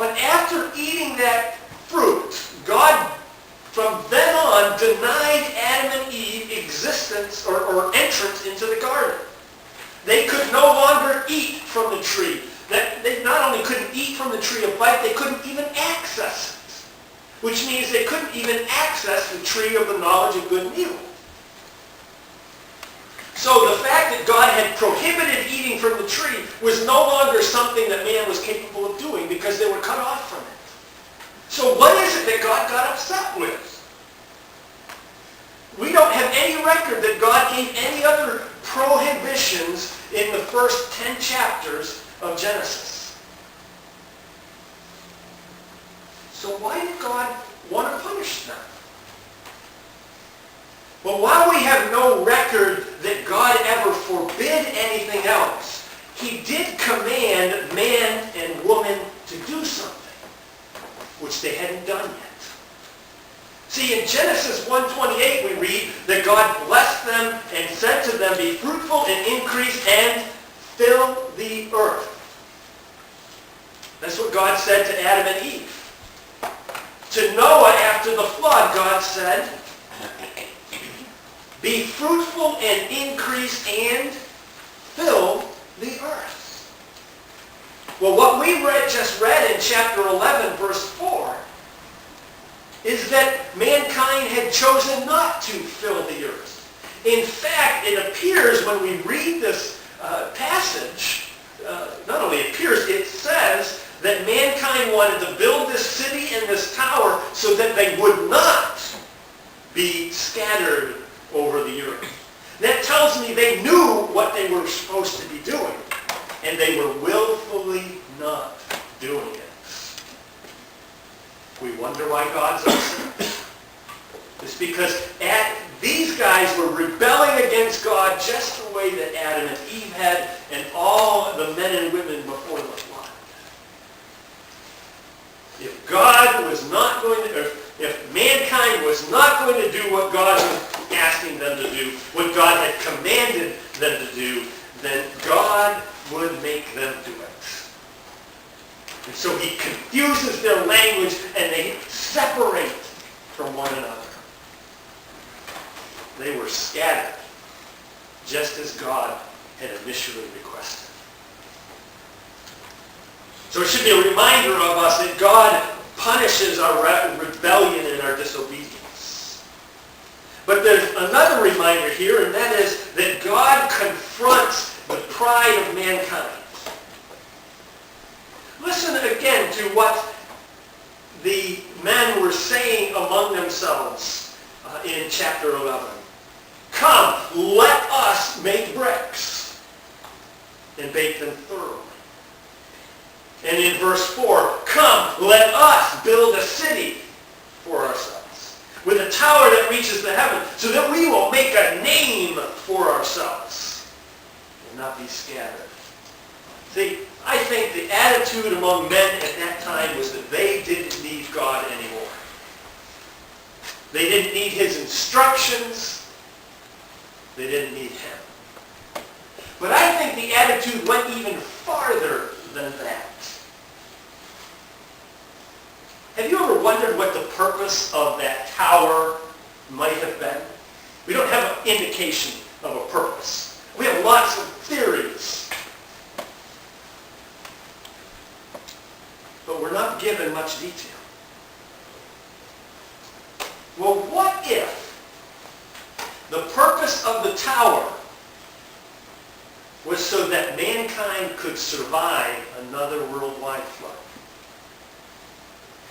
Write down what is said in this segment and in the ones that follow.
But after eating that fruit, God from then on denied Adam and Eve existence or entrance into the garden. They could no longer eat from the tree. They not only couldn't eat from the tree of life, they couldn't even access it. Which means they couldn't even access the tree of the knowledge of good and evil. So the fact that God had prohibited eating from the tree was no longer something that man was capable of doing because they were cut off from it. So what is it that God got upset with? We don't have any record that God gave any other prohibitions in the first 10 chapters of Genesis. So why did God want to punish them? Well, while we have no record that God ever forbid anything else, he did command man and woman to do something, which they hadn't done yet. See, in Genesis 1:28 we read that God blessed them and said to them, "Be fruitful and increase and fill the earth." That's what God said to Adam and Eve. To Noah after the flood, God said, "Be fruitful and increase and fill the earth." Well, what we just read in chapter 11, verse 4, is that mankind had chosen not to fill the earth. In fact, it appears when we read this passage, not only appears, it says that mankind wanted to build this city and this tower so that they would not be scattered over the earth. That tells me they knew what they were supposed to be doing, and they were willfully not doing it. We wonder why God's upset. It's because these guys were rebelling against God just the way that Adam and Eve had and all the men and women before the flood. If God was not going to, if mankind was not going to do what God was asking them to do, what God had commanded them to do, then God would make them do it. And so he confuses their language and they separate from one another. They were scattered, just as God had initially requested. So it should be a reminder of us that God punishes our rebellion and our disobedience. But there's another reminder here, and that is that God confronts the pride of mankind. Listen again to what the men were saying among themselves in chapter 11. "Come, let us make bricks and bake them thoroughly." And in verse 4, "Come, let us build a city for ourselves, with a tower that reaches the heaven, so that we will make a name for ourselves and not be scattered." See, I think the attitude among men at that time was that they didn't need God anymore. They didn't need his instructions. They didn't need him. But I think the attitude went even farther than that. Have you ever wondered what the purpose of that tower might have been? We don't have an indication of a purpose. We have lots of theories. But we're not given much detail. Well, what if the purpose of the tower was so that mankind could survive another worldwide flood?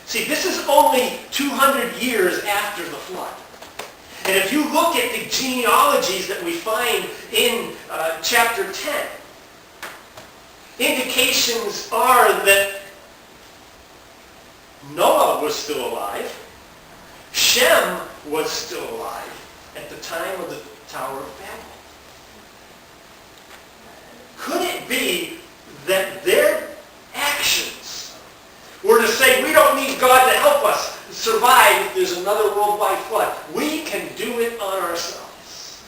See, this is only 200 years after the flood. And if you look at the genealogies that we find in chapter 10, indications are that Noah was still alive. Shem was still alive at the time of the Tower of Babel. Could it be that their actions were to say, we don't need God to help us survive if there's another worldwide flood. We can do it on ourselves,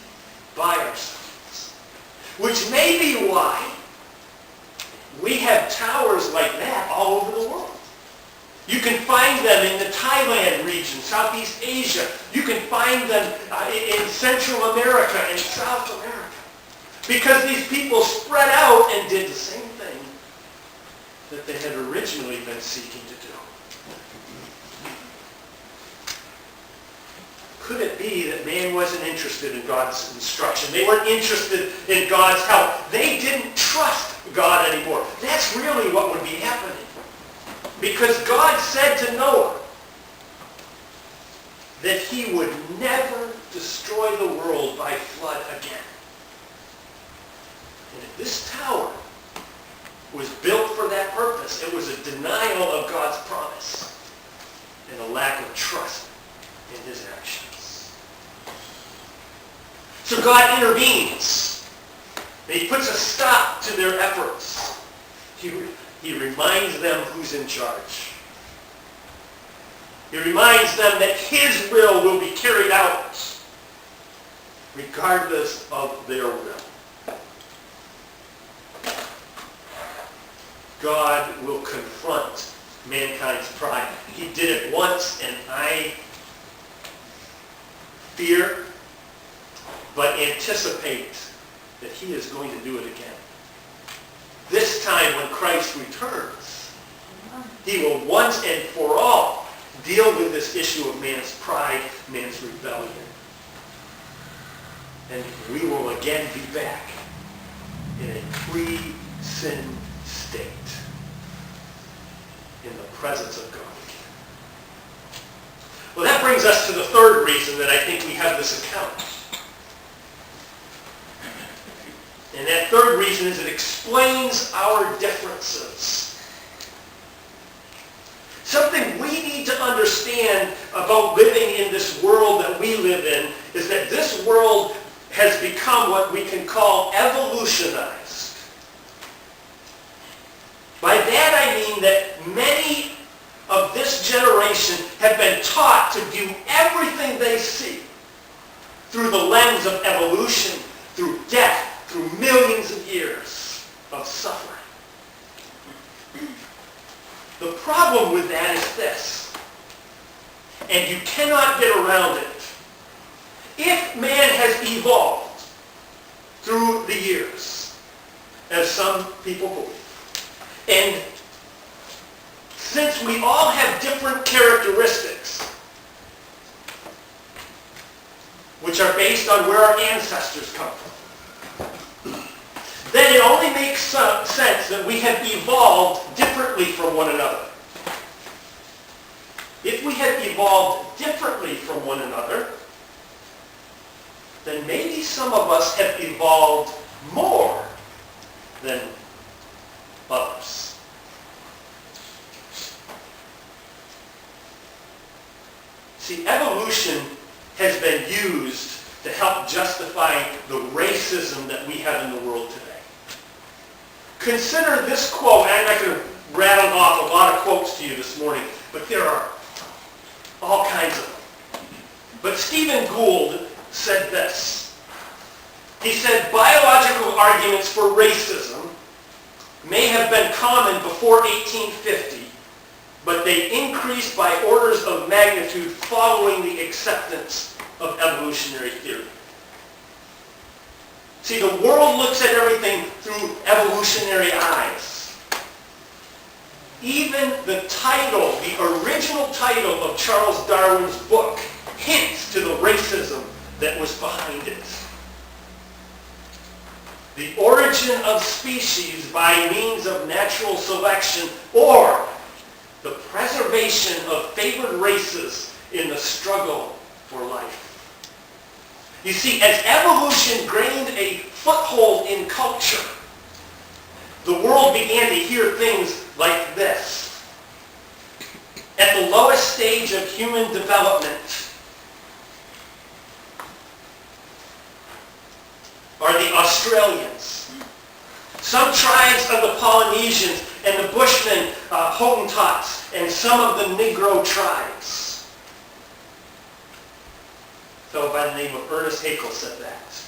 by ourselves. Which may be why we have towers like that all over the world. You can find them in the Thailand region, Southeast Asia. You can find them in Central America and South America. Because these people spread out and did the same thing that they had originally been seeking to do. Could it be that man wasn't interested in God's instruction? They weren't interested in God's help. They didn't trust God anymore. That's really what would be happening. Because God said to Noah that he would never destroy the world by flood again. And if this tower was built for that purpose, it was a denial of God's promise and a lack of trust in his actions. So God intervenes. And he puts a stop to their efforts. He reminds them who's in charge. He reminds them that his will be carried out regardless of their will. God will confront mankind's pride. He did it once, and I fear, but anticipate that he is going to do it again. This time when Christ returns, he will once and for all deal with this issue of man's pride, man's rebellion. And we will again be back in a pre-sin state in the presence of God again. Well, that brings us to the third reason that I think we have this account. And that third reason is it explains our differences. Something we need to understand about living in this world that we live in is that this world has become what we can call evolutionized. By that I mean that many of this generation have been taught to view everything they see through the lens of evolution, through death, through millions of years of suffering. The problem with that is this, and you cannot get around it. If man has evolved through the years, as some people believe, and since we all have different characteristics, which are based on where our ancestors come from, then it only makes sense that we have evolved differently from one another. If we have evolved differently from one another, then maybe some of us have evolved more than others. See, evolution has been used to help justify the racism that we have in the world today. Consider this quote. I'm not going to rattle off a lot of quotes to you this morning, but there are all kinds of them. But Stephen Gould said this. He said, biological arguments for racism may have been common before 1850, but they increased by orders of magnitude following the acceptance of evolutionary theory. See, the world looks at everything through evolutionary eyes. Even the title, the original title of Charles Darwin's book, hints to the racism that was behind it. The origin of species by means of natural selection, or the preservation of favored races in the struggle for life. You see, as evolution gained a foothold in culture, the world began to hear things like this. At the lowest stage of human development are the Australians. Some tribes of the Polynesians and the Bushmen, Hottentots, and some of the Negro tribes. A fellow by the name of Ernest Haeckel said that.